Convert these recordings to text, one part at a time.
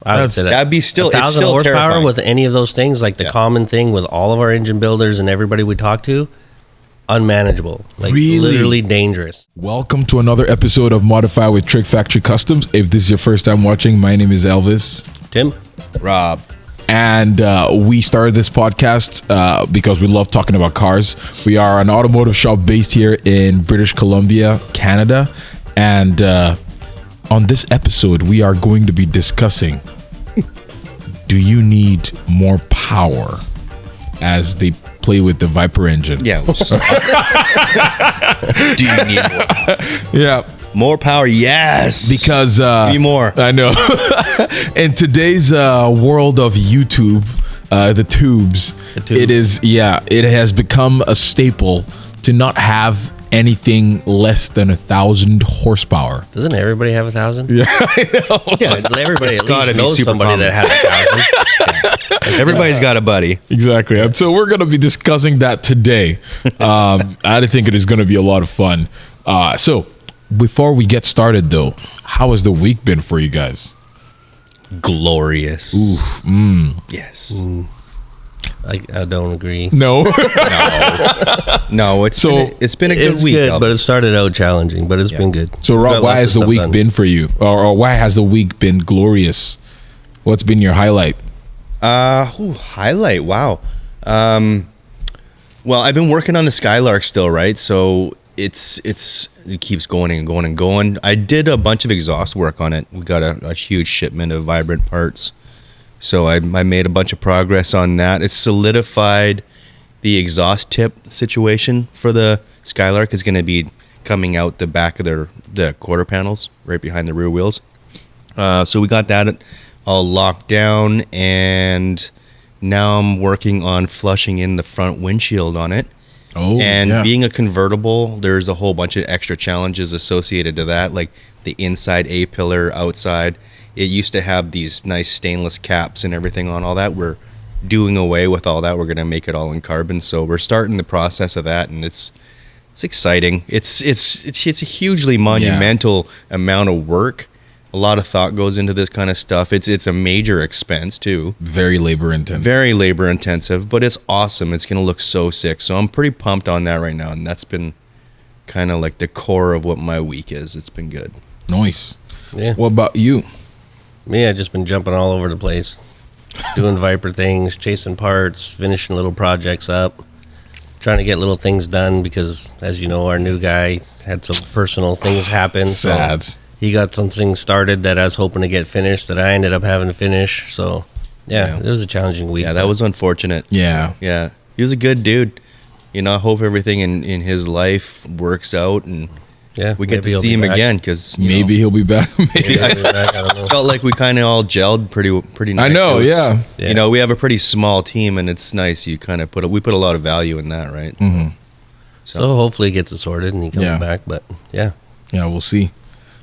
I would say that'd be still 1,000 it's still horsepower terrifying. with any of those things, like the common thing with all of our engine builders and everybody we talk to, unmanageable, like literally dangerous. Welcome to another episode of Modify with TrickFactory Customs. If this is your first time watching, my name is Elvis. Tim? Rob. And we started this podcast because we love talking about cars. We are an automotive shop based here in British Columbia, Canada. And on this episode, we are going to be discussing, do you need more power as they play with the Viper engine? Yeah. Do you need more? Yeah. More power? Yes. Because Be more. I know. In today's world of YouTube, the tubes, it has become a staple to not have anything less than 1,000 horsepower. Doesn't everybody have 1,000? Yeah, I know. Yeah, everybody it's at least gotta be knows super somebody common. that has 1,000. Everybody's got a buddy. Exactly. And so we're going to be discussing that today. I think it is going to be a lot of fun. So before we get started, though, how has the week been for you guys? Glorious. Oof. Yes. I don't agree. No. No, it's been a good It's week. good, Elvis. but it started out challenging, but it's been good. So, Rob, Got why lots has of the stuff week done. been for you? Or why has the week been glorious? What's been your highlight? Highlight. Wow. Well, I've been working on the Skylark still, right? So it keeps going and going and going. I did a bunch of exhaust work on it. We got a huge shipment of vibrant parts. So I made a bunch of progress on that. It's solidified the exhaust tip situation for the Skylark is going to be coming out the back of the quarter panels right behind the rear wheels. So we got that all locked down, and now I'm working on flushing in the front windshield on it. Oh, and yeah. being a convertible, there's a whole bunch of extra challenges associated to that, like the inside A-pillar, outside. It used to have these nice stainless caps and everything on all that. We're doing away with all that. We're going to make it all in carbon. So we're starting the process of that, and it's exciting. It's a hugely monumental amount of work. A lot of thought goes into this kind of stuff. It's a major expense too. Very labor intensive. Very labor intensive, but it's awesome. It's going to look so sick. So I'm pretty pumped on that right now, and that's been kind of like the core of what my week is. It's been good. Nice. Yeah. What about you? Me, I've just been jumping all over the place, doing Viper things, chasing parts, finishing little projects up, trying to get little things done because, as you know, our new guy had some personal things happen. Sad. So he got some things started that I was hoping to get finished that I ended up having to finish. So, yeah. It was a challenging week. Yeah, that was unfortunate. Yeah. Yeah. He was a good dude. You know, I hope everything in his life works out, and we get to see him again because Maybe he'll be back. Maybe. I don't know. felt like we kind of all gelled pretty nice. I know, It was- yeah. You know, we have a pretty small team, and it's nice. You kind of we put a lot of value in that, right? Mm-hmm. So hopefully it gets it sorted and he comes back. But, yeah. Yeah, we'll see.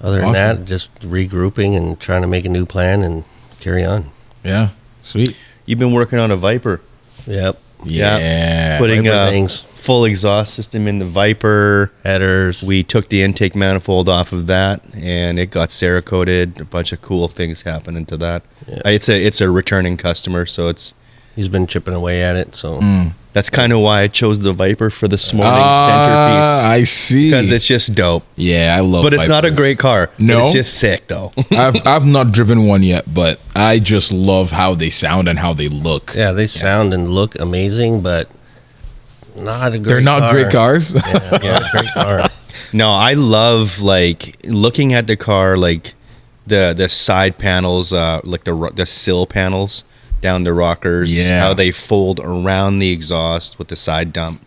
Other than Awesome. that, just regrouping and trying to make a new plan and carry on. Yeah. Sweet. You've been working on a Viper. Yep. Yeah. Putting Viper a things. full exhaust system in the Viper. Headers. We took the intake manifold off of that, and it got Cerakoted. A bunch of cool things happening to that. Yeah. It's a returning customer, so He's been chipping away at it. So that's kind of why I chose the Viper for this morning's I centerpiece, see. because it's just dope. Yeah, I love But it's not a Vipers. great car. No? But it's just sick though. I've not driven one yet, but I just love how they sound and how they look. yeah, they sound and look amazing, but not a great They're not car. great cars. Yeah, not a great car. No, I love like looking at the car, like the side panels, like the sill panels down the rockers, Yeah. how they fold around the exhaust with the side dump,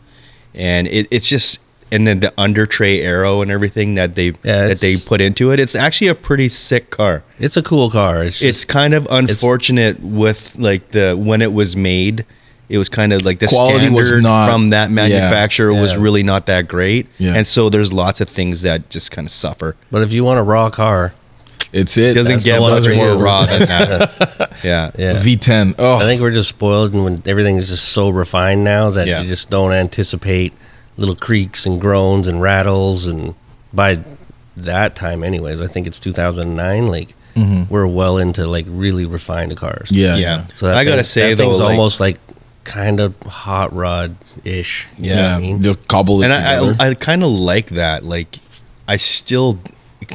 and it's just, and then the under tray arrow and everything that they put into it. It's actually a pretty sick car. It's a cool car. It's kind of unfortunate with like when it was made. It was kind of like the Quality standard was not- from that manufacturer was Yeah. really not that great. Yeah. And so there's lots of things that just kind of suffer. but if you want a raw car, It's It it. doesn't That's get the one much for more you. raw than that. Yeah. yeah. V10. Oh, I think we're just spoiled and when everything is just so refined now that Yeah. you just don't anticipate little creaks and groans and rattles. And by that time anyways, I think it's 2009, like we're well into like really refined cars. Yeah. So that I gotta say, that though, thing's like- almost like kind of hot rod ish. You know what I mean? Just cobble it And together. I kind of like that. Like,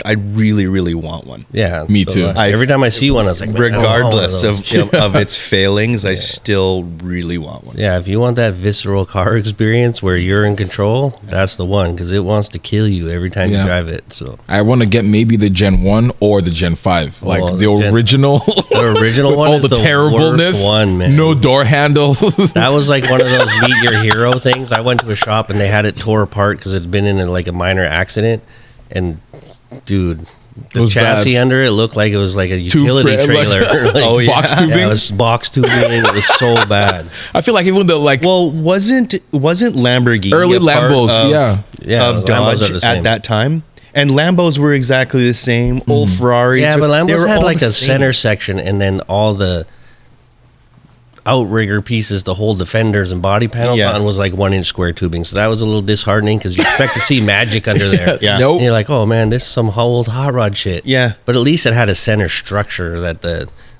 I really, really want one. Yeah, Me too. Every time I see one, I was like, man, I want one Regardless those. of its failings, I still really want one. Yeah, if you want that visceral car experience where you're in control, that's the one because it wants to kill you every time you Yeah. drive it. So I want to get maybe the Gen 1 or the Gen 5. Like Oh, the the Gen- original. the original with one all is the the terribleness. worst one, man. No door handle. that was like one of those meet your hero things. I went to a shop and they had it tore apart because it had been in like a minor accident. And dude, the was chassis bad. under it looked like it was like a utility trailer. Like, Oh, yeah. Box tubing. yeah, it was box tubing. It was so bad. I feel like even the like Well, wasn't Lamborghini early a part Lambos, of, Yeah, of the Lambos Dodge are the at same. that time? And Lambos were exactly the same. Old Ferraris. Yeah, but they Lambos were had all like the a same. center section and then all the outrigger pieces to hold the fenders and body panels Yeah. on was like 1-inch square tubing. So that was a little disheartening because you expect to see magic under there. Yeah. Nope. And you're like, oh man, this is some old hot rod shit. Yeah. But at least it had a center structure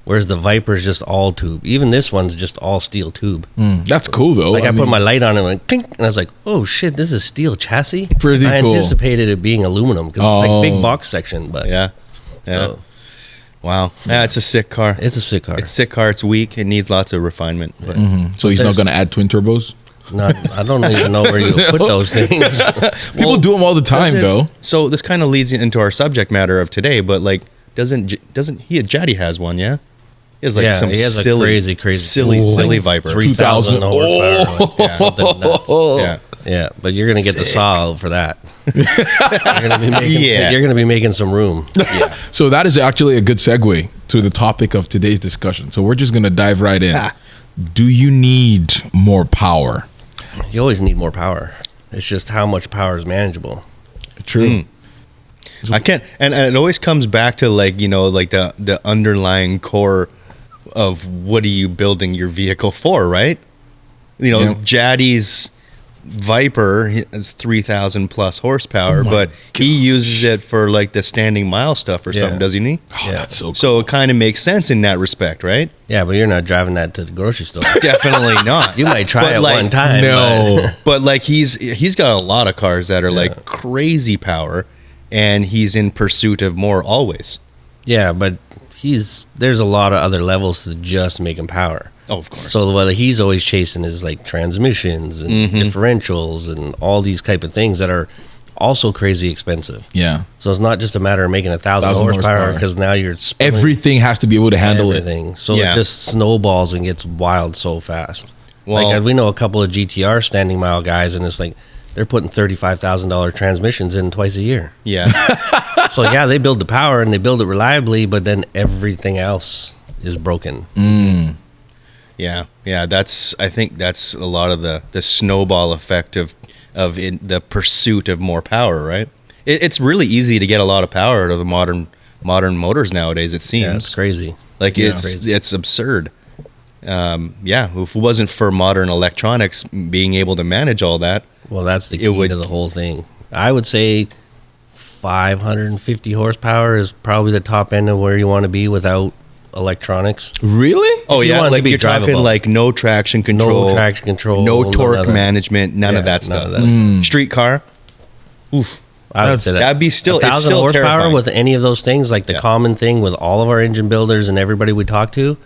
whereas the Viper's just all tube. Even this one's just all steel tube. that's cool though. Like I, put mean, my light on it and went clink, and I was like, oh shit, this is steel chassis? Pretty I cool. anticipated it being aluminum because it's Oh. like big box section, but Yeah. Yeah. so Wow. Yeah, it's a sick car. it's a sick car. It's a sick car. It's weak. It needs lots of refinement. But so he's not there's- going to add twin turbos. I don't even know where you put those things. People do them all the time doesn't- though. So this kind of leads into our subject matter of today. But like, doesn't Jaddy has one? Yeah. He has like Yeah, some he has a silly, crazy, silly Viper. 3,000 horsepower. Like, Yeah. something nuts. Yeah. Yeah, but you're gonna get the saw out for that. You're gonna be making some room. Yeah. So that is actually a good segue to the topic of today's discussion. So we're just going to dive right in. Do you need more power? You always need more power. It's just how much power is manageable. True. I can't, and it always comes back to like, you know, like the underlying core of what are you building your vehicle for, right? You know, Yeah. Jaddy's Viper has 3,000 plus horsepower, Oh my but he uses it for like the standing mile stuff or Yeah. something, doesn't he? Oh, Yeah. that's so cool. So it kind of makes sense in that respect, right? Yeah, but you're not driving that to the grocery store. Definitely not. You might try But, it like, one time. No. But like he's got a lot of cars that are like crazy power, and he's in pursuit of more always. Yeah, but there's a lot of other levels to just making power. Oh, of course. So what he's always chasing is like transmissions and differentials and all these type of things that are also crazy expensive. Yeah. So it's not just a matter of making 1,000 1,000 horsepower horsepower. because now you're spilling Everything has to be able to handle it. everything. So Yeah. it just snowballs and gets wild so fast. Well- like we know a couple of GTR standing mile guys, and it's like they're putting $35,000 transmissions in twice a year. Yeah. So yeah, they build the power and they build it reliably, but then everything else is broken. Yeah, I think that's a lot of the snowball effect of in the pursuit of more power, right? It's really easy to get a lot of power out of the modern motors nowadays. It seems Yeah, it's crazy. like Yeah. it's absurd. If it wasn't for modern electronics being able to manage all that, Well, that's the It key would- to the whole thing. I would say 550 horsepower is probably the top end of where you want to be without electronics. Really? oh If you yeah, want it to like be you're talking drivable. like no traction control, No traction control, no none torque of that. management, none of Yeah, that none stuff. of that. Street car, I would That's- say that. that'd be still it's 1,000 still horsepower terrifying. with any of those things, like the Yeah. common thing with all of our engine builders and everybody we talk to,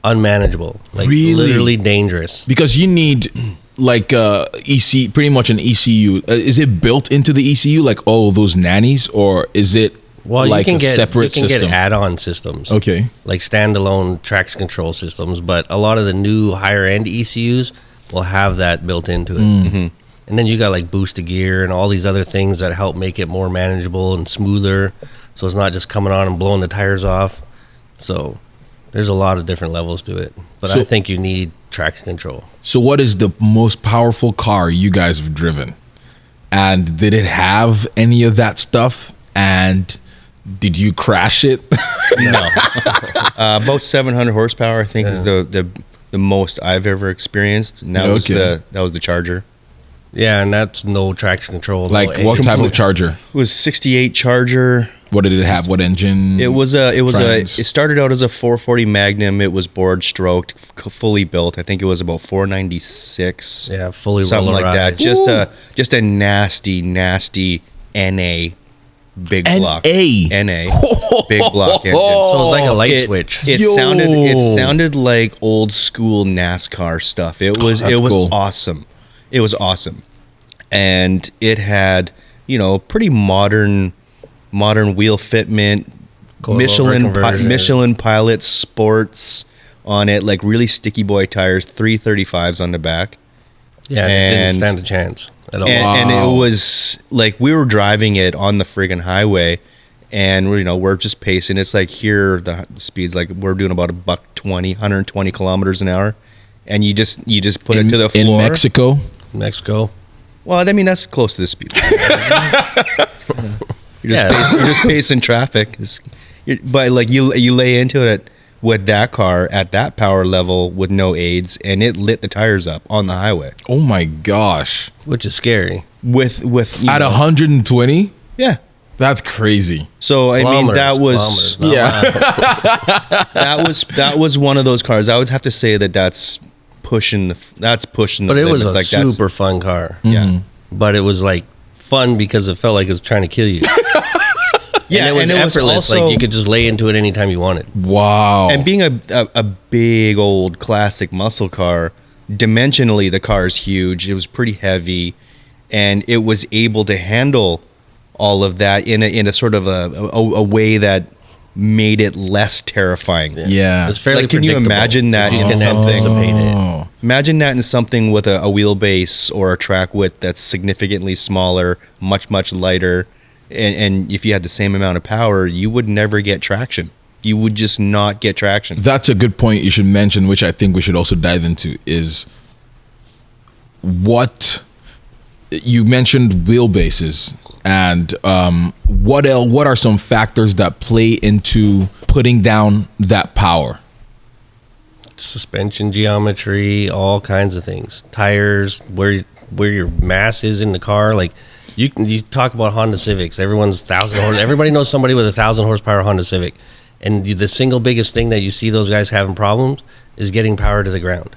unmanageable. Like Really? literally dangerous. Because you need like EC, pretty much an ECU. Is it built into the ECU, like all those nannies, or is it Well, like you can a get separate you can system? get add-on systems. Okay. Like standalone traction control systems, but a lot of the new higher end ECUs will have that built into it. And then you got like boosted gear and all these other things that help make it more manageable and smoother, so it's not just coming on and blowing the tires off. So there's a lot of different levels to it, but So- I think you need traction control. So, what is the most powerful car you guys have driven? And did it have any of that stuff? And did you crash it? No, about 700 horsepower. I think is the most I've ever experienced. And that was Okay. the Charger. Yeah, and that's no traction control. no Like what type of complete- charger? It was 68 Charger, What did it have? What engine? It started out as a 440 Magnum. It was board stroked, fully built. I think it was about 496. Yeah, fully something like that. Woo. Just a nasty NA big block. NA big block engine. So it's like a light switch. It sounded like old school NASCAR stuff. It was cool. awesome. It was awesome. And it had, pretty modern wheel fitment, Michelin Pilot Sports on it, like really sticky boy tires, 335s on the back. Yeah, it didn't stand a chance at all. And it was like we were driving it on the friggin' highway, and we're just pacing. It's like here the speed's like we're doing about $120 kilometers an hour, and you just put it to the floor. In Mexico. Well, I mean that's close to the speed limit. You're just pacing traffic. But like you lay into it with that car at that power level with no aids, and it lit the tires up on the highway. Oh my gosh. Which is scary. With at 120? Yeah. That's crazy. So I mean that was that was one of those cars. I would have to say that's pushing But it was a super fun car. Yeah. But it was like fun because it felt like it was trying to kill you. Yeah, and it was effortless. Also, like you could just lay into it anytime you wanted. Wow. And being a big old classic muscle car, dimensionally the car is huge. It was pretty heavy, and it was able to handle all of that in a sort of a way that made it less terrifying. Yeah. It's fairly can you imagine that in something? Imagine that in something with a wheelbase or a track width that's significantly smaller, much lighter. And if you had the same amount of power, you would never get traction. You would just not get traction. That's a good point you should mention, which I think we should also dive into, is what you mentioned wheelbases, and what are some factors that play into putting down that power? Suspension geometry, all kinds of things. Tires, where your mass is in the car, like. You talk about Honda Civics. Everyone's 1,000 horsepower. Everybody knows somebody with 1,000 horsepower Honda Civic, and the single biggest thing that you see those guys having problems is getting power to the ground.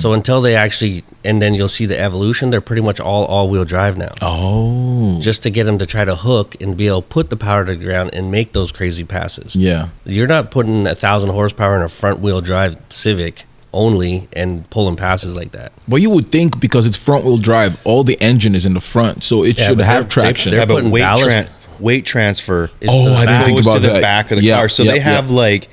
So until they actually, and then you'll see the evolution. They're pretty much all-wheel drive now. Oh, just to get them to try to hook and be able to put the power to the ground and make those crazy passes. Yeah, you're not putting 1,000 horsepower in a front-wheel drive Civic only and pulling passes like that. Well, you would think because it's front wheel drive, all the engine is in the front, so it should have traction. They're putting weight transfer. I didn't think about to that. The back of the car. So they have like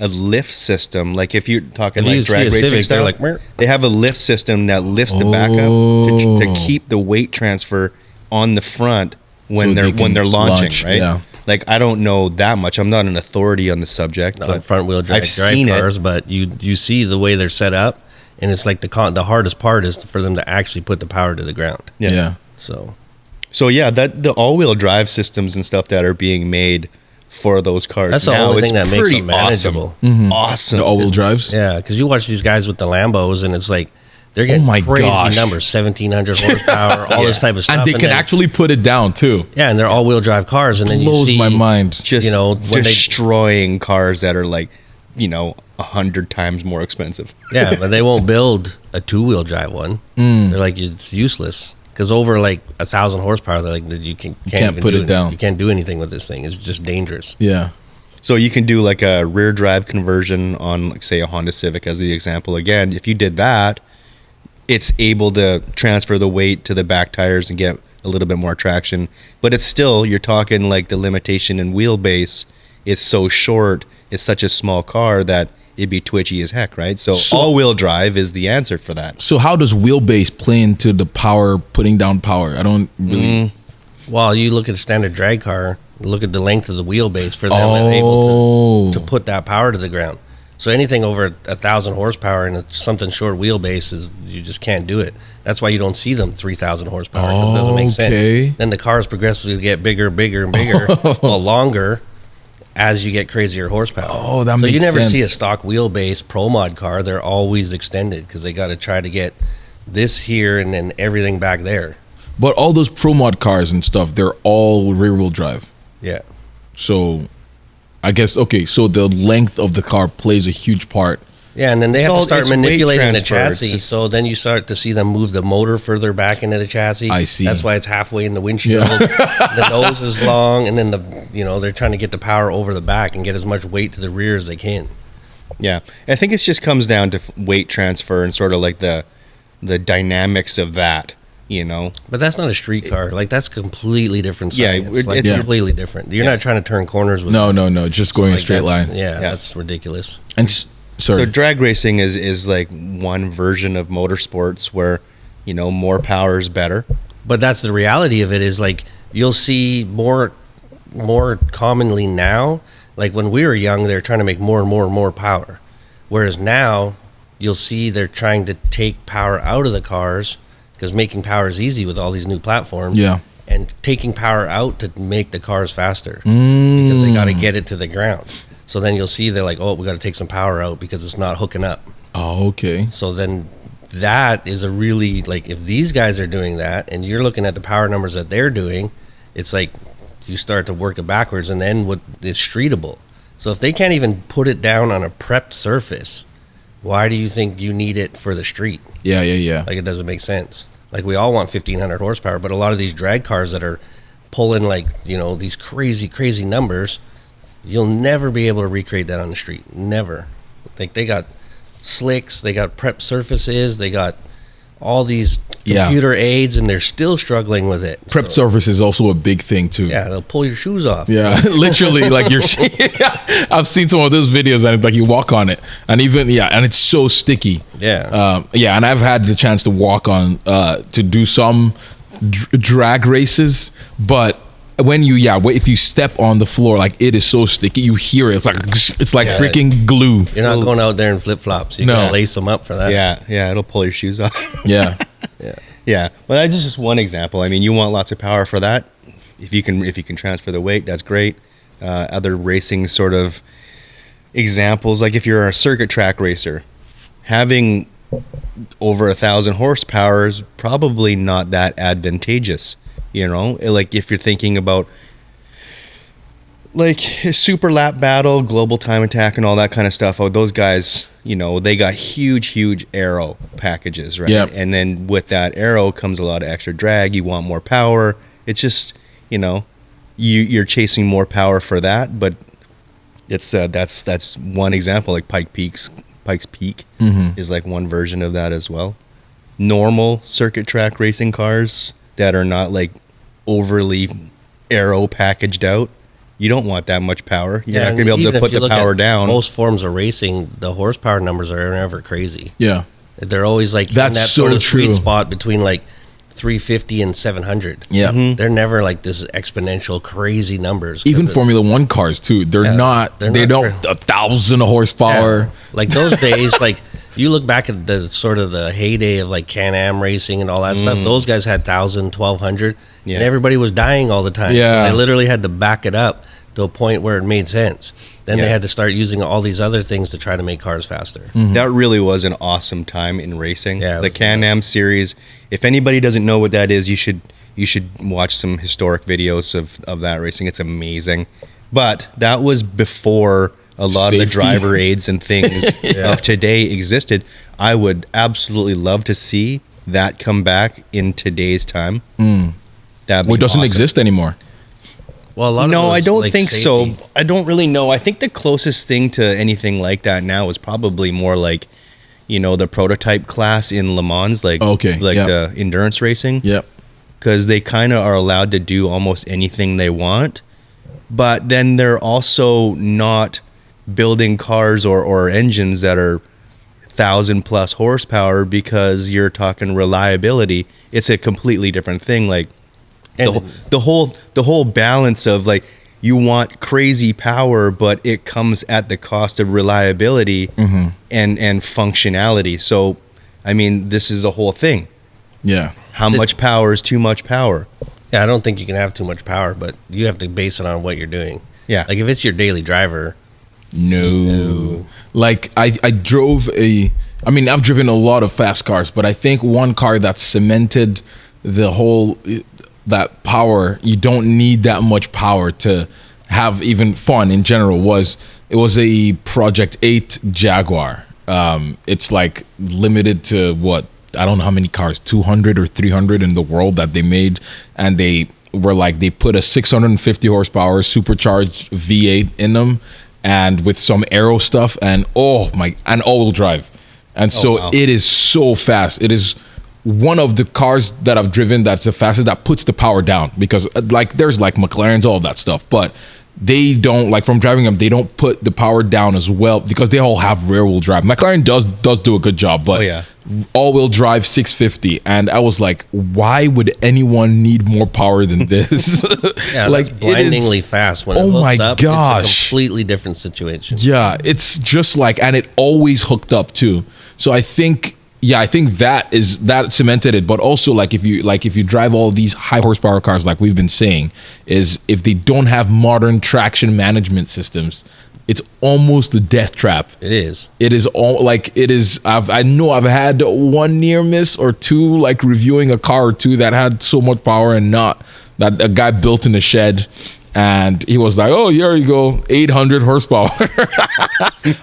a lift system. Like if you're talking like drag racing style, like they have a lift system that lifts the back up to keep the weight transfer on the front when they're launching, right? Yeah. Like I don't know that much. I'm not an authority on the subject. But front wheel drive cars, but you see the way they're set up, and it's like the hardest part is for them to actually put the power to the ground. Yeah. So yeah, that the all-wheel drive systems and stuff that are being made for those cars. That's the only thing that makes them manageable. Awesome. The all-wheel drives. Yeah, because you watch these guys with the Lambos, and it's like. They're getting crazy numbers, 1,700 horsepower, all this type of stuff. And they can actually put it down, too. Yeah, and they're all-wheel drive cars. And then you see... my mind. Just, destroying cars that are like, 100 times more expensive. Yeah, but they won't build a two-wheel drive one. They're like, it's useless. Because over like 1,000 horsepower, they're like, you can't put it down. You can't do anything with this thing. It's just dangerous. Yeah. So you can do like a rear drive conversion on, like, say, a Honda Civic as the example. Again, if you did that... it's able to transfer the weight to the back tires and get a little bit more traction. But it's still, you're talking like the limitation in wheelbase. It's so short. It's such a small car that it'd be twitchy as heck, right? So all-wheel drive is the answer for that. So how does wheelbase play into the power, putting down power? I don't really... Well, you look at a standard drag car, look at the length of the wheelbase for them able to put that power to the ground. So anything over 1,000 horsepower and something short wheelbase you just can't do it. That's why you don't see them 3,000 horsepower because it doesn't make sense. Then the cars progressively get bigger and bigger, well, longer as you get crazier horsepower. Oh, that makes sense. So you never see a stock wheelbase Pro Mod car. They're always extended because they got to try to get this here and then everything back there. But all those pro mod cars and stuff, they're all rear wheel drive. Yeah. So I guess, okay, so the length of the car plays a huge part. Yeah, and then they have to start it's weight manipulating the transfer. It's chassis. just- So then you start to see them move the motor further back into the chassis. I see. That's why it's halfway in the windshield. The nose is long, and then they're trying to get the power over the back and get as much weight to the rear as they can. Yeah, I think it just comes down to weight transfer and sort of like the dynamics of that, you know. But that's not a street car. Like, that's completely different Yeah, science. Like, it's- completely different. You're not trying to turn corners with No, just going a like, straight that's- line. Yeah, that's ridiculous. And sorry. So drag racing is like one version of motorsports where, you know, more power is better. But that's the reality of it, is like you'll see more commonly now. Like when we were young, they're trying to make more and more and more power. Whereas now you'll see they're trying to take power out of the cars, because making power is easy with all these new platforms. Yeah. And taking power out to make the cars faster because they got to get it to the ground. So then you'll see they're like, oh, we got to take some power out because it's not hooking up. Oh, okay. So then that is a really, like, if these guys are doing that and you're looking at the power numbers that they're doing, it's like you start to work it backwards, and then what is streetable. So if they can't even put it down on a prepped surface, why do you think you need it for the street? Yeah. Like, it doesn't make sense. Like, we all want 1,500 horsepower, but a lot of these drag cars that are pulling, like, you know, these crazy numbers, you'll never be able to recreate that on the street. Never. Like, they got slicks, they got prep surfaces, they got all these computer aids, and they're still struggling with it. Prep surface is also a big thing too. Yeah, they'll pull your shoes off. Yeah, literally, like you're. I've seen some of those videos, and it's like you walk on it, and and it's so sticky. Yeah. And I've had the chance to walk on to do some drag races, but when if you step on the floor, like, it is so sticky, you hear it. It's like Yeah. freaking glue. You're not going out there in flip-flops. You No. gotta lace them up for that. Yeah, it'll pull your shoes off. Yeah, Yeah, but that's just one example. I mean, you want lots of power for that. If you can transfer the weight, that's great. Other racing sort of examples, like if you're a circuit track racer, having over 1,000 horsepower is probably not that advantageous. You know, like if you're thinking about like a super lap battle, global time attack, and all that kind of stuff. Oh, those guys, you know, they got huge aero packages, right? Yep. And then with that aero comes a lot of extra drag. You want more power. It's just, you know, you're chasing more power for that. But it's that's one example. Like Pikes Peak is like one version of that as well. Normal circuit track racing cars that are not like overly aero packaged out, you don't want that much power. You're not going to be able even to if put you the look power at down. Most forms of racing, the horsepower numbers are never crazy. yeah. They're always like That's in that so sort of sweet true. spot between like 350 and 700. Yeah. They're never like this exponential crazy numbers. Even 'Cause Formula One cars too. They're Yeah, not. they're They not don't 1,000 horsepower. Yeah. Like those days, like you look back at the sort of the heyday of like Can-Am racing and all that stuff. Those guys had 1,000, 1,200, Yeah. and everybody was dying all the time. Yeah. They literally had to back it up to a point where it made sense. Then they Yeah. had to start using all these other things to try to make cars faster. That really was an awesome time in racing. Yeah, it The was Can-Am series. If anybody doesn't know what that is, you should watch some historic videos of that racing. It's amazing. But that was before a lot of the Safety. driver aids and things of today existed. I would absolutely love to see that come back in today's time. That'd be Well, it doesn't awesome. exist anymore. Well, a lot of No, those, I don't like, think safety- so. I don't really know. I think the closest thing to anything like that now is probably more like, you know, the prototype class in Le Mans, like Okay, like yeah. the endurance racing, Yep. because they kind of are allowed to do almost anything they want, but then they're also not building cars or engines that are 1,000+ horsepower, because you're talking reliability. It's a completely different thing. Like And the whole balance of like, you want crazy power, but it comes at the cost of reliability and functionality. So, I mean, this is the whole thing. Yeah. How much power is too much power? yeah, I don't think you can have too much power, but you have to base it on what you're doing. Yeah. Like if it's your daily driver, No. Like I drove I've driven a lot of fast cars, but I think one car that cemented the whole that power, you don't need that much power to have even fun in general. It was a Project 8 Jaguar. It's like limited to what, I don't know how many cars, 200 or 300 in the world that they made, and they put a 650 horsepower supercharged V8 in them, and with some aero stuff, and and all-wheel drive, and so it is so fast. It is one of the cars that I've driven that's the fastest, that puts the power down, because like there's like McLarens, all of that stuff, but they don't, like, from driving them, they don't put the power down as well, because they all have rear wheel drive. McLaren does do a good job, but all wheel drive 650, and I was like, why would anyone need more power than this? Yeah, like, that's blindingly fast when it hooks up. Gosh. It's a completely different situation. Yeah, it's just like, and it always hooked up too. So I think that cemented it. But also, like, if you drive all these high horsepower cars, like we've been saying, is if they don't have modern traction management systems, it's almost a death trap. It is. It is all like it is. I know I've had one near miss or two, like reviewing a car or two that had so much power and not that a guy built in a shed. And he was like, "Oh, here you go, 800 horsepower." I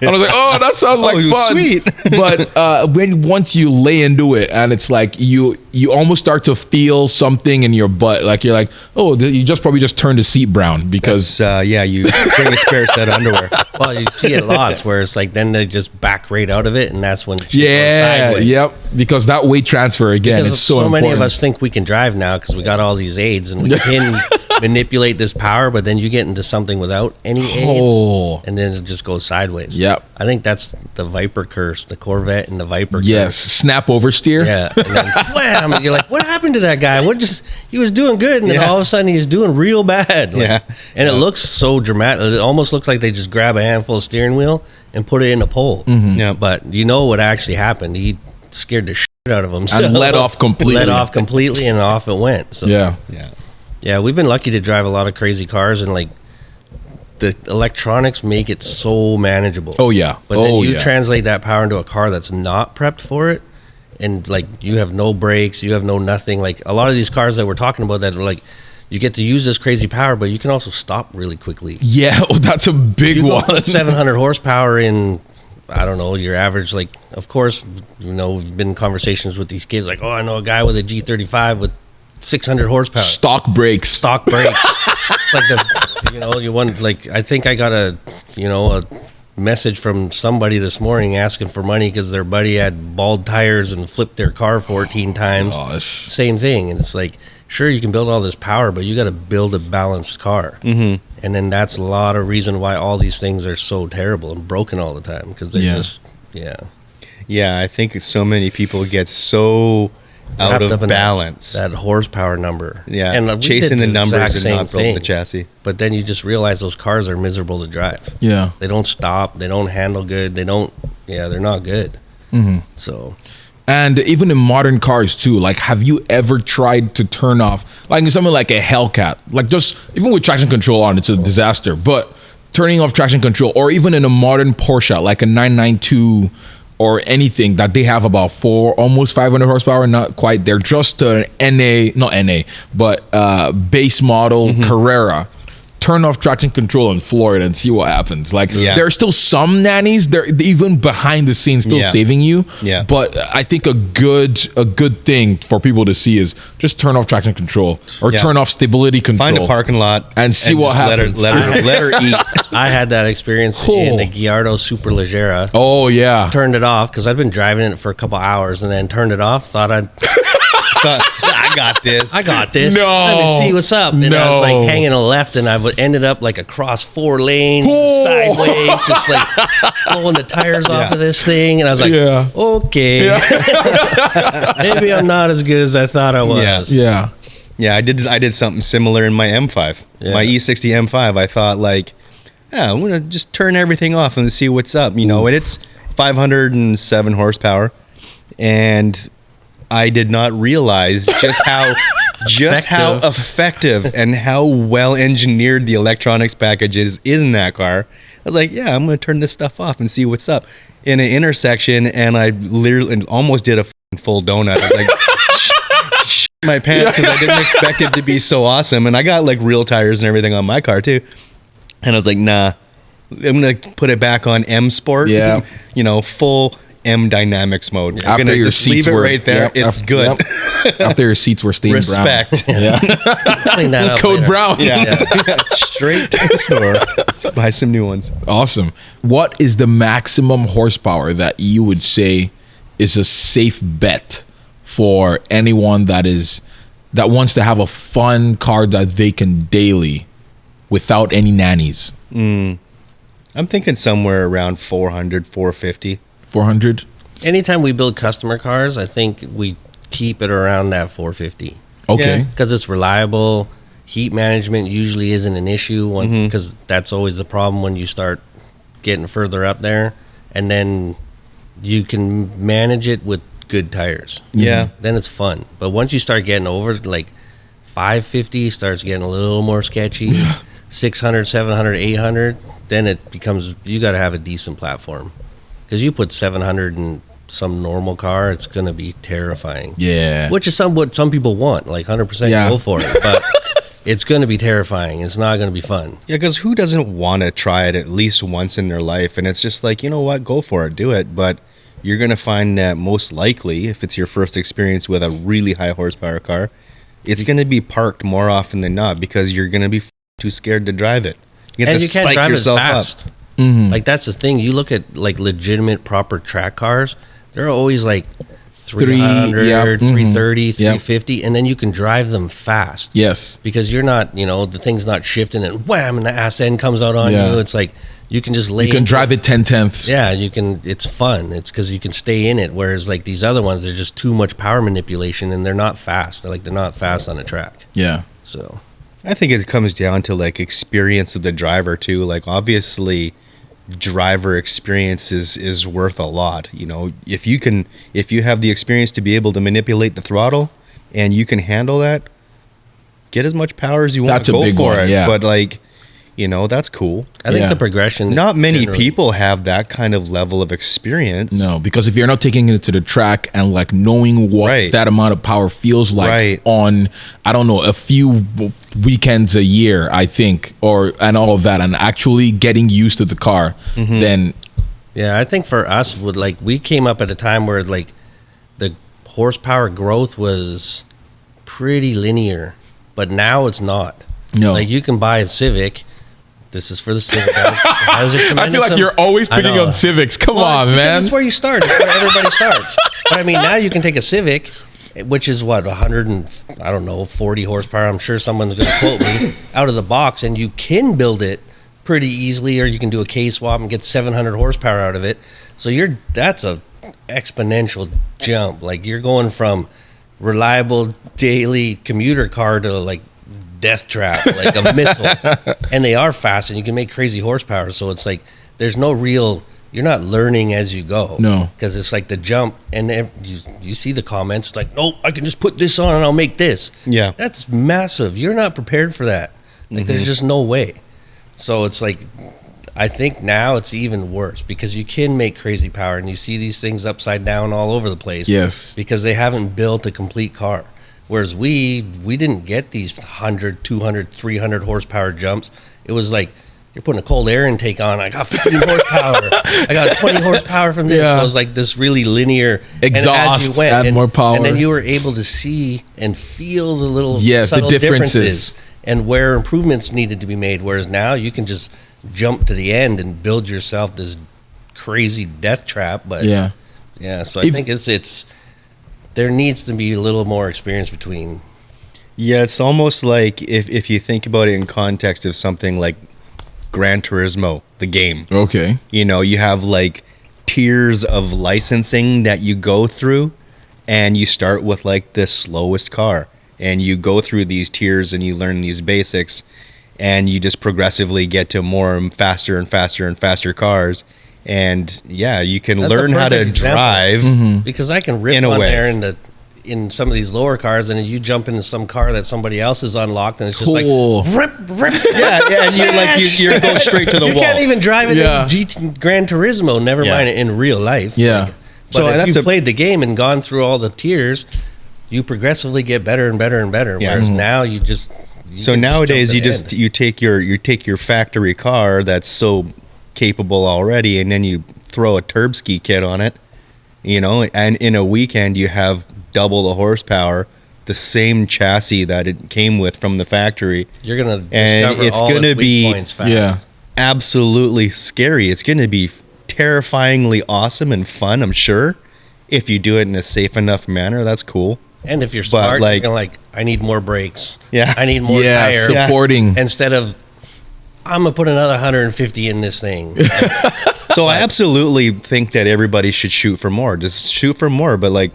was like, "Oh, that sounds like fun." Sweet. But once you lay into it, and it's like you almost start to feel something in your butt, like you're like, "Oh, you probably just turned the seat brown," because you bring a spare set of underwear. Well, you see it lots where it's like then they just back right out of it, and that's when shit goes sideways. Yep, because that weight transfer again, because it's so important. Many of us think we can drive now because we got all these aids and we can manipulate this power, but then you get into something without any aids, and then it just goes sideways. Yep. I think that's the Viper curse, the Corvette and the Viper curse. Yes, snap oversteer. Yeah, and then wham, and you're like, what happened to that guy? He was doing good, and then all of a sudden he's doing real bad. Like, and it looks so dramatic. It almost looks like they just grab a handful of steering wheel and put it in a pole. Mm-hmm. Yeah, but you know what actually happened? He scared the shit out of himself. And let off completely. And off it went. So yeah, we've been lucky to drive a lot of crazy cars, and like the electronics make it so manageable. Oh yeah. But then you translate that power into a car that's not prepped for it, and like you have no brakes, you have no nothing. Like a lot of these cars that we're talking about that are like, you get to use this crazy power, but you can also stop really quickly. Yeah, that's a big one. 700 horsepower in, I don't know, your average, like, of course, we've been in conversations with these kids, like, oh, I know a guy with a G35 with 600 horsepower. Stock brakes. It's like you want, like, I think I got a message from somebody this morning asking for money because their buddy had bald tires and flipped their car 14 times. Gosh. Same thing. And it's like, sure, you can build all this power, but you got to build a balanced car. Mm-hmm. And then that's a lot of reason why all these things are so terrible and broken all the time, because they just, Yeah, I think so many people get so out of balance. That horsepower number. Yeah, and chasing the numbers and not building the chassis. But then you just realize those cars are miserable to drive. Yeah. They don't stop. They don't handle good. They're not good. Mm-hmm. So... And even in modern cars too, like, have you ever tried to turn off, like, something like a Hellcat, like, just even with traction control on, it's a disaster, but turning off traction control, or even in a modern Porsche, like a 992 or anything that they have about almost 500 horsepower, not quite, they're just an base model Carrera. Turn off traction control and floor it and see what happens. Like, there are still some nannies, they're even behind the scenes still saving you. Yeah. But I think a good thing for people to see is just turn off traction control or turn off stability control. Find a parking lot and see what happens. Let her eat. I had that experience in the Gallardo Superleggera. Oh yeah. Turned it off because I'd been driving it for a couple hours and then turned it off. Thought I got this. No. Let me see what's up. And I was like hanging a left, and I ended up like across 4 lanes, sideways, just like blowing the tires off of this thing. And I was like, okay, maybe I'm not as good as I thought I was. Yeah. I did something similar in my M5, my E60 M5. I thought, like, I'm gonna just turn everything off and see what's up, and it's 507 horsepower, and I did not realize just how effective and how well engineered the electronics package is in that car. I was like, I'm going to turn this stuff off and see what's up in an intersection, and I literally almost did a full donut. I was like, my pants because I didn't expect it to be so awesome. And I got like real tires and everything on my car too. And I was like, nah, I'm going to put it back on M Sport. Yeah. Full M Dynamics mode. I'm After going to your just seats leave it were- right there. yep, It's good. Yep. After your seats were stained Respect. brown. Yeah. Clean that up Code later. brown. Yeah. Straight to the store. Buy some new ones. Awesome. What is the maximum horsepower that you would say is a safe bet for anyone that wants to have a fun car that they can daily without any nannies? I'm thinking somewhere around 400, 450. 400? Anytime we build customer cars, I think we keep it around that 450 Okay. Yeah. because it's reliable. Heat management usually isn't an issue because that's always the problem when you start getting further up there, and then you can manage it with good tires. Yeah. Then it's fun. But once you start getting over like 550 starts getting a little more sketchy. 600, 700, 800, then it becomes, you got to have a decent platform because you put 700 in some normal car, it's going to be terrifying. Yeah. Which is what some people want, like 100% Yeah. go for it, but it's going to be terrifying. It's not going to be fun. Yeah, because who doesn't want to try it at least once in their life? And it's just like, you know what, go for it, do it. But you're going to find that most likely, if it's your first experience with a really high horsepower car, it's going to be parked more often than not because you're going to be too scared to drive it. You have And to you can't psych drive yourself as up. fast. Like that's the thing. You look at like legitimate proper track cars, they're always like 300, yeah, 330, Yep. 350, and then you can drive them fast. Yes. Because you're not, the thing's not shifting and wham, and the ass end comes out on Yeah. you. It's like you can just lay. You can drive it 10/10ths. Yeah, you can. It's fun. It's because you can stay in it. Whereas like these other ones, they're just too much power manipulation, and they're not fast. They're not fast on a track. Yeah. So I think it comes down to like experience of the driver too. Like obviously driver experience is worth a lot. If you have the experience to be able to manipulate the throttle and you can handle that, get as much power as you want That's to a go big for one, it. yeah. But like, that's cool. I think Yeah. the progression. Not many generally- people have that kind of level of experience. No, because if you're not taking it to the track and like knowing what Right. that amount of power feels like Right. on, I don't know, a few weekends a year, I think, and all of that, and actually getting used to the car, then Yeah, I think for us, we came up at a time where like the horsepower growth was pretty linear, but now it's not. No. Like you can buy a Civic. This is for the Civic guys. I feel like you're always picking on Civics. Come on, man. That's where you start. It's where everybody starts. But I mean, now you can take a Civic, which is 40 horsepower. I'm sure someone's going to quote me out of the box, and you can build it pretty easily, or you can do a K swap and get 700 horsepower out of it. So that's a exponential jump. Like you're going from reliable daily commuter car to like death trap, like a missile. And they are fast, and you can make crazy horsepower. So it's like there's no real. You're not learning as you go. No. Because it's like the jump, and you see the comments. It's like, nope, I can just put this on and I'll make this. Yeah. That's massive. You're not prepared for that. Like there's just no way. So it's like, I think now it's even worse because you can make crazy power, and you see these things upside down all over the place. Yes. Because they haven't built a complete car. Whereas we didn't get these 100, 200, 300 horsepower jumps. It was like, you're putting a cold air intake on. I got 15 horsepower. I got 20 horsepower from this. Yeah. So it was like this really linear. Exhaust, add more power. And then you were able to see and feel the little Yes, the subtle differences. and where improvements needed to be made. Whereas now you can just jump to the end and build yourself this crazy death trap. But yeah. So I think it's there needs to be a little more experience between. Yeah, it's almost like if you think about it in context of something like Gran Turismo, the game. Okay. You have like tiers of licensing that you go through, and you start with like the slowest car, and you go through these tiers and you learn these basics, and you just progressively get to more and faster and faster and faster cars. And yeah, you can That's a learn how to perfect example. drive. Because I can rip In a on way. there in some of these lower cars, and then you jump into some car that somebody else has unlocked, and it's just Cool. like rip. Yeah, and you're going straight to the You wall. can't even drive it Yeah. in Gran Turismo. Never Yeah. mind it in real life. Yeah. But So if that's you a- played the game and gone through all the tiers, you progressively get better and better and better. Yeah. Whereas now you So can nowadays jump you to the just end. you take your factory car that's so capable already, and then you throw a Turbski kit on it, and in a weekend you have double the horsepower, the same chassis that it came with from the factory. You're gonna And discover it's all gonna its weak be- points fast. Yeah. Absolutely scary. It's going to be terrifyingly awesome and fun, I'm sure. If you do it in a safe enough manner, that's cool. And if you're But, smart, like- you're gonna I need more brakes. Yeah. I need more Yeah, tire. supporting. Instead of, I'm gonna put another 150 in this thing. So I absolutely think that everybody should shoot for more. Just shoot for more, but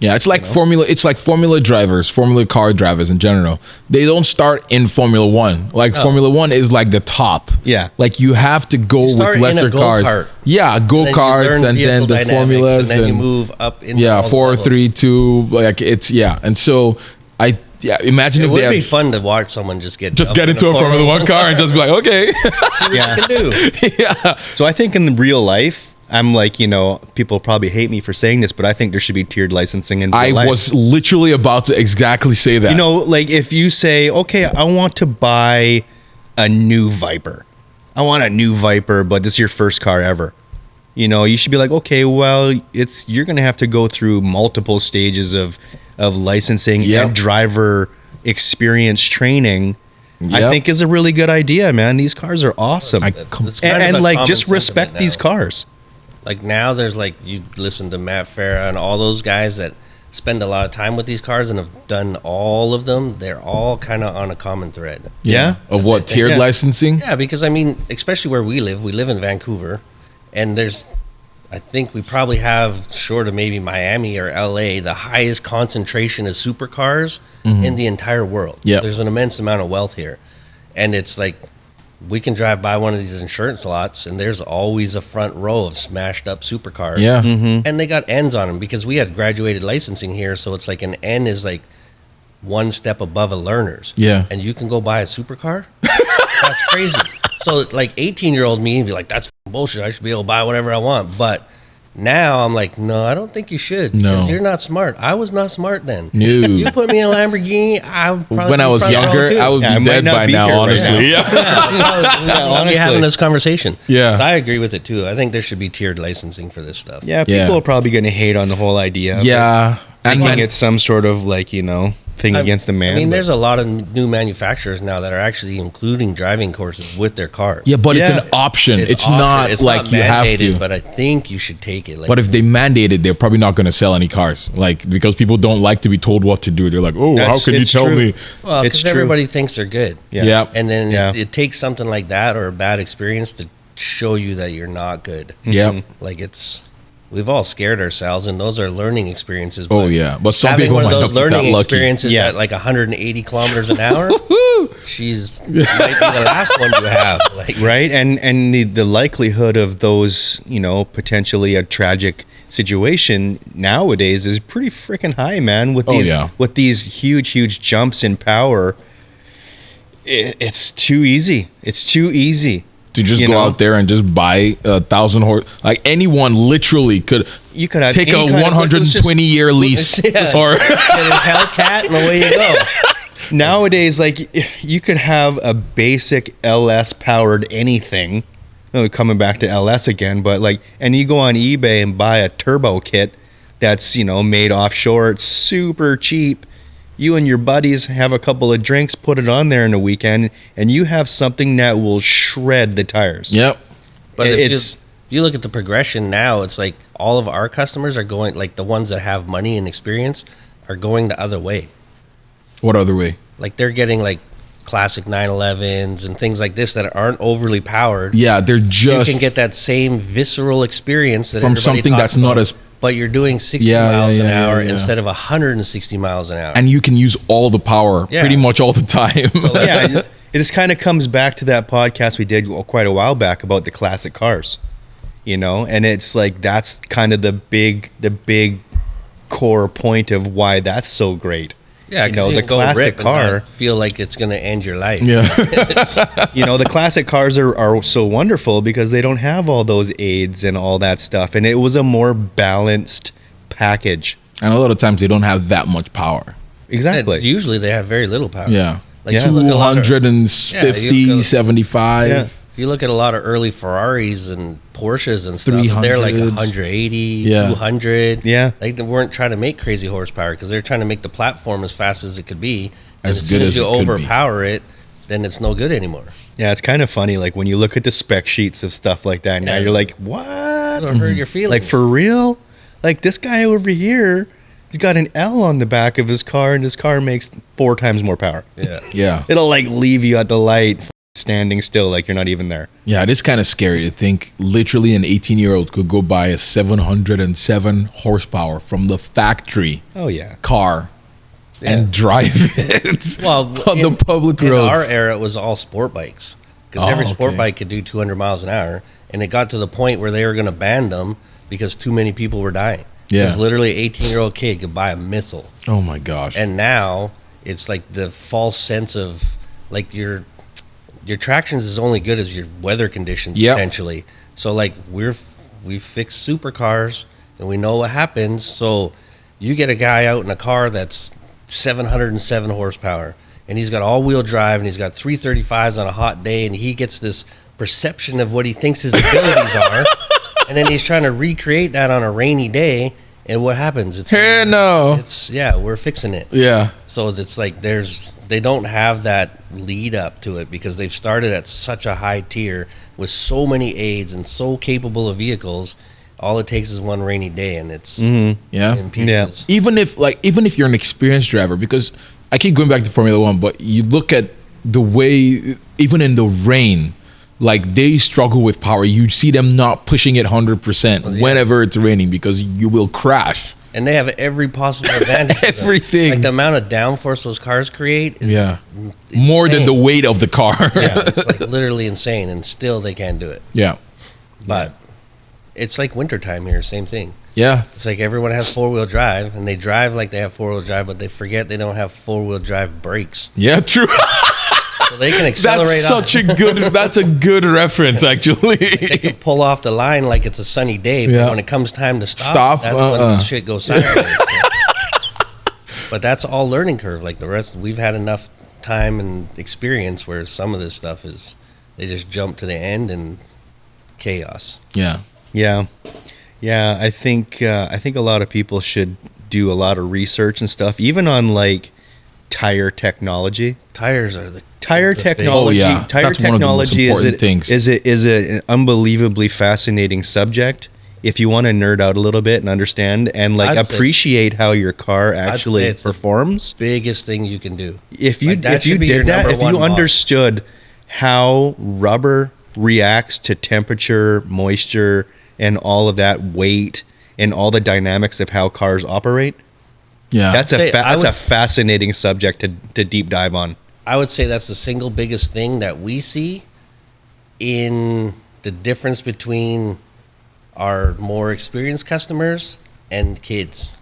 Yeah, it's like Formula drivers, Formula car drivers in general. They don't start in Formula One. Formula One is like the top. Yeah. Like you have to go start with in a lesser cars. go-kart. Yeah, go Then you karts learn and then vehicle the dynamics, formulas and then you move up into yeah, all the 4, levels. 3, 2. And so imagine It if would they be fun to watch someone just get into a Formula One car and just be like, okay. See what you can do. Yeah. So I think in real life, I'm people probably hate me for saying this, but I think there should be tiered licensing in real I life. was literally about to exactly say that. If you say, okay, I want to buy a new Viper. I want a new Viper, but this is your first car ever. You should be like, okay, well, you're going to have to go through multiple stages of licensing Yep. and driver experience training. I Yep. think is a really good idea, man. These cars are awesome. It's kind and of a common just respect sentiment these now. cars. Like now there's you listen to Matt Farah and all those guys that spend a lot of time with these cars and have done all of them. They're all kind of on a common thread. Yeah. Of what? Tiered Yeah. licensing? Yeah, because especially where we live in Vancouver, and I think we probably have, short of maybe Miami or LA, the highest concentration of supercars in the entire world. Yep. There's an immense amount of wealth here. And it's we can drive by one of these insurance lots and there's always a front row of smashed up supercars. Yeah. And they got N's on them because we had graduated licensing here. So it's an N is one step above a learner's. Yeah. And you can go buy a supercar? That's crazy. So 18-year-old me would be like, that's bullshit. I should be able to buy whatever I want. But now I'm like, no, I don't think you should. No. Because you're not smart. I was not smart then. No. You put me in a Lamborghini, When I was younger, I would Yeah, I be might dead not by be now, here right honestly. now. Yeah. I'll be having this conversation. Yeah. So I agree with it too. I think there should be tiered licensing for this stuff. Yeah, people Yeah. are probably going to hate on the whole idea. Yeah. And Thinking it's some sort of thing against the man. I mean, but- there's a lot of new manufacturers now that are actually including driving courses with their cars. yeah, but it's Yeah. an option. It's option. not It's like not you have mandated, to. But I think you should take it. But if they mandate it, they're probably not going to sell any cars. Because people don't like to be told what to do. They're like, oh, how can you it's tell true. me? well, it's because true. everybody thinks they're good. Yeah. And then Yeah. it takes something like that or a bad experience to show you that you're not good. Yeah. We've all scared ourselves, and those are learning experiences. Oh, but yeah. But some having people one of might those not be that learning lucky. experiences Yeah. at 180 kilometers an hour, she's might be the last one you have. right, and the likelihood of those, potentially a tragic situation nowadays is pretty freaking high, man. With these, yeah. with these huge jumps in power, it's too easy. It's too easy To just you go know? out there and just buy 1,000 horse. Anyone literally could You could have take a any kind of- let's just- 120-year lease. Yeah. Or Get a Hellcat, and away you go. Nowadays, you could have a basic LS powered anything. Coming back to LS again, but and you go on eBay and buy a turbo kit that's made offshore. It's super cheap. You and your buddies have a couple of drinks, put it on there in a weekend, and you have something that will shred the tires. Yep. But It's- if you look at the progression now, it's all of our customers are going, the ones that have money and experience are going the other way. What other way? They're getting classic 911s and things like this that aren't overly powered. Yeah, they're You just can get that same visceral experience that from everybody something talks that's not about, as but you're doing 60 Yeah, miles yeah, an yeah, hour yeah. instead of 160 miles an hour. and you can use all the power Yeah. pretty much all the time. Yeah, it just kind of comes back to that podcast we did quite a while back about the classic cars, and it's that's kind of the big core point of why that's so great. yeah, you know, you the can go classic rip and car. not feel like it's going to end your life. Yeah. The classic cars are so wonderful because they don't have all those aids and all that stuff, and it was a more balanced package. And a lot of times they don't have that much power. Exactly. And usually they have very little power. Yeah. Like Yeah. you look at a lot of- 250, 75. Yeah. you look at a lot of early Ferraris and Porsches and stuff. 300s. They're like 180, Yeah. 200. Yeah. Like they weren't trying to make crazy horsepower because they're trying to make the platform as fast as it could be. And As as good soon as you it could be. overpower it, then it's no good anymore. Yeah, it's kind of funny. Like when you look at the spec sheets of stuff like that, now Yeah. you're like, what? It'll hurt your feelings. Like for real? Like this guy over here, he's got an L on the back of his car, and his car makes 4 times more power. Yeah. Yeah. It'll like leave you at the light, standing still, like you're not even there. Yeah, it is kind of scary to think literally an 18-year-old could go buy a 707 horsepower from the factory Oh yeah. car and drive it Well, on the public in roads. our era, it was all sport bikes because Oh, every sport okay. bike could do 200 miles an hour, and it got to the point where they were going to ban them because too many people were dying. Yeah. Because literally, an 18-year-old kid could buy a missile, Oh my gosh. and now it's like the false sense of like your tractions is only good as your weather conditions Yep. potentially. So like we fixed supercars and we know what happens. So you get a guy out in a car that's 707 horsepower and he's got all-wheel drive and he's got 335s on a hot day and he gets this perception of what he thinks his abilities are, and then he's trying to recreate that on a rainy day, and what happens? It's Hey, no. It's we're fixing it. Yeah. So it's like they don't have that lead up to it because they've started at such a high tier with so many aids and so capable of vehicles. All it takes is one rainy day and it's Yeah. in pieces. Even if you're an experienced driver, because I keep going back to Formula One, but you look at the way, even in the rain, like they struggle with power. You see them not pushing it 100% whenever it's raining because you will crash. And they have every possible advantage. Everything. Like the amount of downforce those cars create is More than insane. the weight of the car. Yeah, it's like literally insane, and still they can't do it. Yeah. But it's like wintertime here, same thing. Yeah. It's like everyone has 4-wheel drive, and they drive like they have 4-wheel drive, but they forget they don't have 4-wheel drive brakes. Yeah, true. So they can accelerate That's a good reference, actually. They can pull off the line like it's a sunny day, but Yeah. when it comes time to stop, that's when shit goes sideways. But that's all learning curve. Like the rest, we've had enough time and experience where some of this stuff is, they just jump to the end and chaos. Yeah. Yeah. Yeah, I think a lot of people should do a lot of research and stuff, even on like tire technology. Tires are the Tire big- technology. Oh, yeah. Tire That's one of the most technology important things. is an unbelievably fascinating subject. If you want to nerd out a little bit and understand and like I'd say- appreciate how your car actually it's the performs, biggest thing you can do. if you Like, that if you should be your did that, number if you one boss. understood how rubber reacts to temperature, moisture, and all of that weight and all the dynamics of how cars operate, Yeah. that's say- I a would- fascinating subject to deep dive on. I would say that's the single biggest thing that we see in the difference between our more experienced customers and kids.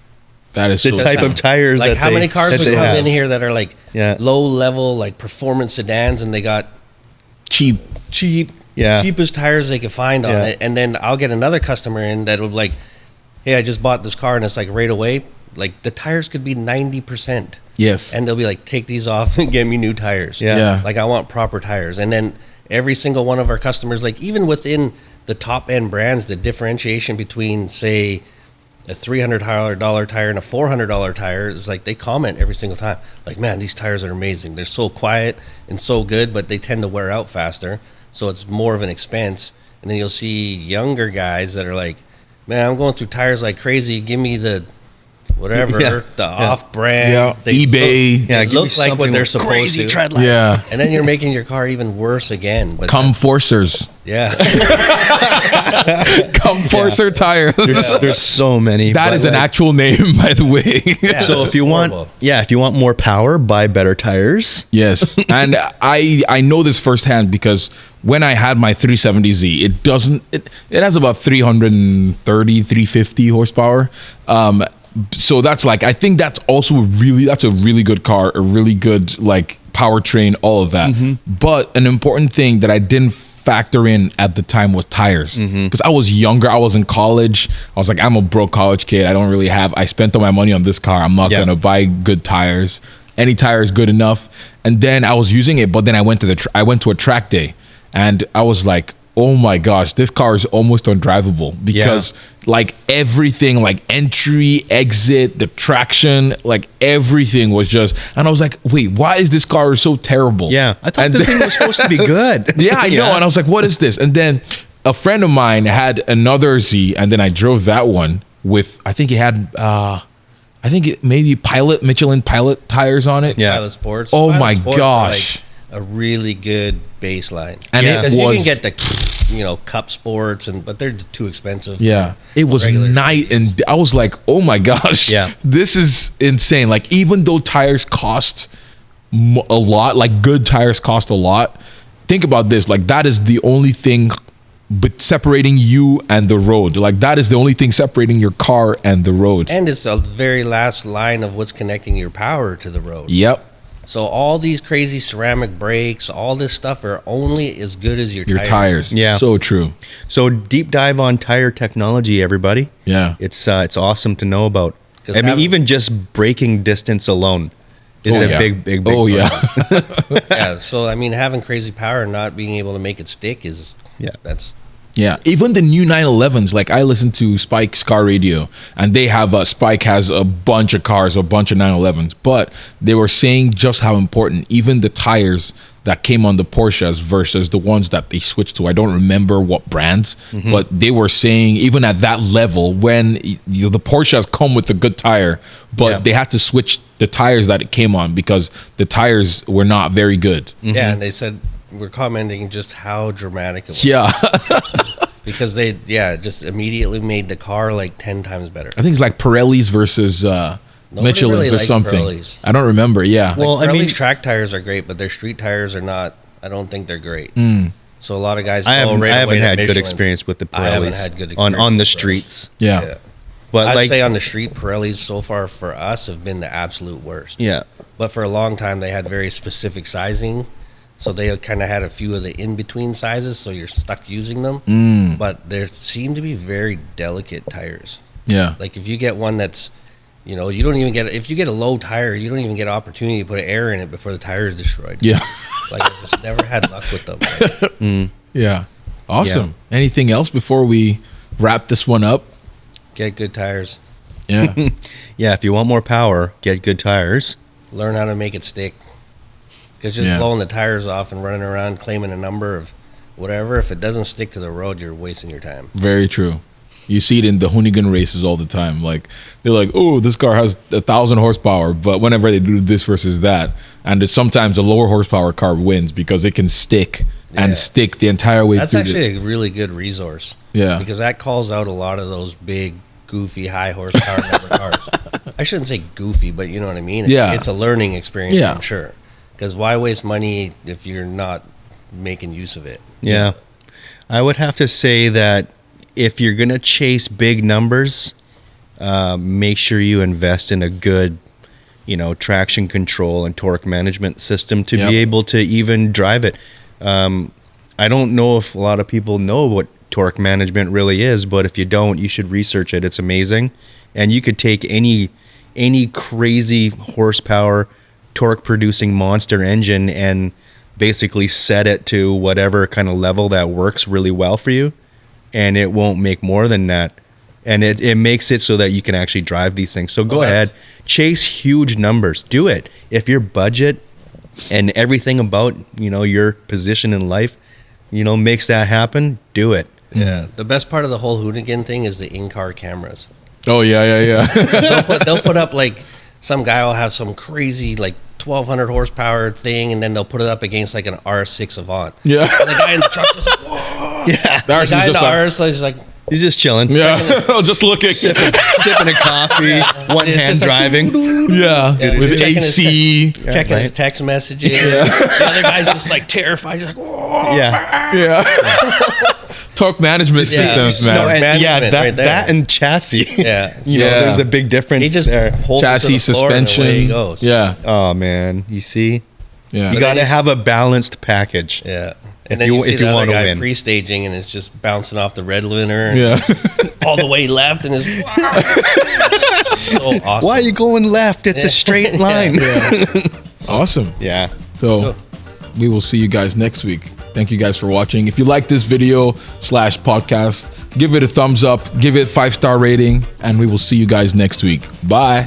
That is The so type true. of tires Like that how they, many cars that would they come have. in here that are like Yeah. low level, like performance sedans, and they got cheap. Yeah. cheapest tires they could find on Yeah. it, and then I'll get another customer in that will like, hey, I just bought this car, and it's like right away, like the tires could be 90%. Yes. And they'll be like, take these off and get me new tires. Yeah. Yeah. Like I want proper tires. And then every single one of our customers, like even within the top end brands, the differentiation between say a $300 tire and a $400 tire is like they comment every single time. Like, man, these tires are amazing. They're so quiet and so good, but they tend to wear out faster. So it's more of an expense. And then you'll see younger guys that are like, man, I'm going through tires like crazy. Give me the whatever, Yeah. the off-brand. Yeah. They eBay. Look, Yeah, it give me looks like what something they're with supposed crazy to. tread line. Yeah. And then you're making your car even worse again. But Come Forcers. yeah. Come Forcer tires. There's so many. That but, is an like, actual name, by the way. Yeah. So if you want, Horrible. if you want more power, buy better tires. Yes. And I know this firsthand because when I had my 370Z, it has about 330, 350 horsepower. So that's like, I think that's also that's a really good car, a really good like powertrain, all of that. But an important thing that I didn't factor in at the time was tires. Because I was younger, I was in college. I was like, I'm a broke college kid. I don't really have. I spent all my money on this car. I'm not gonna buy good tires. Any tire is good enough. And then I was using it, but then I went to a track day, and I was like, oh my gosh, this car is almost undrivable because like everything, like entry, exit, the traction, like everything was just, and I was like, wait, why is this car so terrible? Yeah, I thought the thing was supposed to be good. Yeah, I know. And I was like, what is this? And then a friend of mine had another Z, and then I drove that one with, I think it had, maybe Michelin Pilot tires on it. Yeah. Pilot Sports. Oh Pilot my Sports gosh. are like a really good baseline. And Yeah. it Because was, you can get the, Cup Sports, but they're too expensive. yeah, it was regular night and I was like, oh my gosh, Yeah. this is insane. Like, even though tires cost a lot, like good tires cost a lot, think about this, like that is the only thing but separating you and the road. Like that is the only thing separating your car and the road. And it's the very last line of what's connecting your power to the road. Yep. So all these crazy ceramic brakes, all this stuff are only as good as your Tires. Yeah. So true. So deep dive on tire technology, everybody. Yeah. It's awesome to know about. 'Cause I mean, having- even just braking distance alone is a big Oh, part. yeah. Yeah, so I mean, having crazy power and not being able to make it stick is that's Yeah, even the new 911s, like I listen to Spike's car radio, and they have Spike has a bunch of cars, a bunch of 911s, but they were saying just how important even the tires that came on the Porsches versus the ones that they switched to. I don't remember what brands, but they were saying even at that level, when the Porsches come with a good tire, but they had to switch the tires that it came on because the tires were not very good. yeah. And they said we're commenting just how dramatic it was. Yeah. Because they just immediately made the car like 10 times better. I think it's like Pirellis versus Michelin's really or likes something. Pirellis. I don't remember. Yeah. Well, I Pirelli's mean, track tires are great, but their street tires are not. I don't think they're great. So a lot of guys. I haven't away to had good Michelin's. experience with the I haven't Pirellis had good on experience the with Pirellis. streets. yeah. Yeah. But I'd like, say on the street, Pirellis so far for us have been the absolute worst. yeah, But for a long time, they had very specific sizing. So they kind of had a few of the in-between sizes, so you're stuck using them. But there seem to be very delicate tires. Yeah. Like if you get one that's, you don't even get, if you get a low tire, you don't even get opportunity to put air in it before the tire is destroyed. Yeah. Like I've just never had luck with them. Yeah. Awesome. Anything else before we wrap this one up? Get good tires. Yeah. yeah. If you want more power, get good tires. Learn how to make it stick. Because just blowing the tires off and running around claiming a number of whatever, if it doesn't stick to the road, you're wasting your time. Very true. You see it in the Hoonigan races all the time. Like they're like, oh, this car has 1,000 horsepower, but whenever they do this versus that, and it's sometimes a lower horsepower car wins because it can stick and stick the entire way That's through. actually a really good resource. Yeah. Because that calls out a lot of those big, goofy, high horsepower number cars. I shouldn't say goofy, but you know what I mean? It's a learning experience, I'm sure. Because why waste money if you're not making use of it? Yeah. I would have to say that if you're going to chase big numbers, make sure you invest in a good, traction control and torque management system to be able to even drive it. I don't know if a lot of people know what torque management really is, but if you don't, you should research it. It's amazing. And you could take any crazy horsepower torque producing monster engine and basically set it to whatever kind of level that works really well for you, and it won't make more than that, and it makes it so that you can actually drive these things. So go ahead, chase huge numbers, do it. If your budget and everything about your position in life makes that happen, do it. Yeah. The best part of the whole Hoonigan thing is the in-car cameras. Oh, yeah. They'll put up like some guy will have some crazy like 1,200 horsepower thing, and then they'll put it up against like an R6 Avant. Yeah. And the guy in the truck just like, whoa. Yeah, The guy in the R6 is like, he's just chilling. Yeah. Just looking. sipping a coffee, one It's hand just like, driving. Yeah. With checking his AC. checking his text messages. The other guy's just like terrified. He's like, whoa. Yeah. Torque management systems, man. No, and Management right there. that and chassis. Yeah. There's a big difference He just there. holds Chassis it to the floor and suspension. away he goes. Yeah. Oh man, you see, Yeah. you got to he's- have a balanced package. Yeah. And then you see if the you other want to guy win. pre-staging, and it's just bouncing off the red liner and Yeah. all the way left, and it's so awesome. Why are you going left? It's a straight line. Awesome. Yeah. So we will see you guys next week. Thank you guys for watching. If you like this video /podcast, give it a thumbs up, give it 5-star rating, and we will see you guys next week. Bye.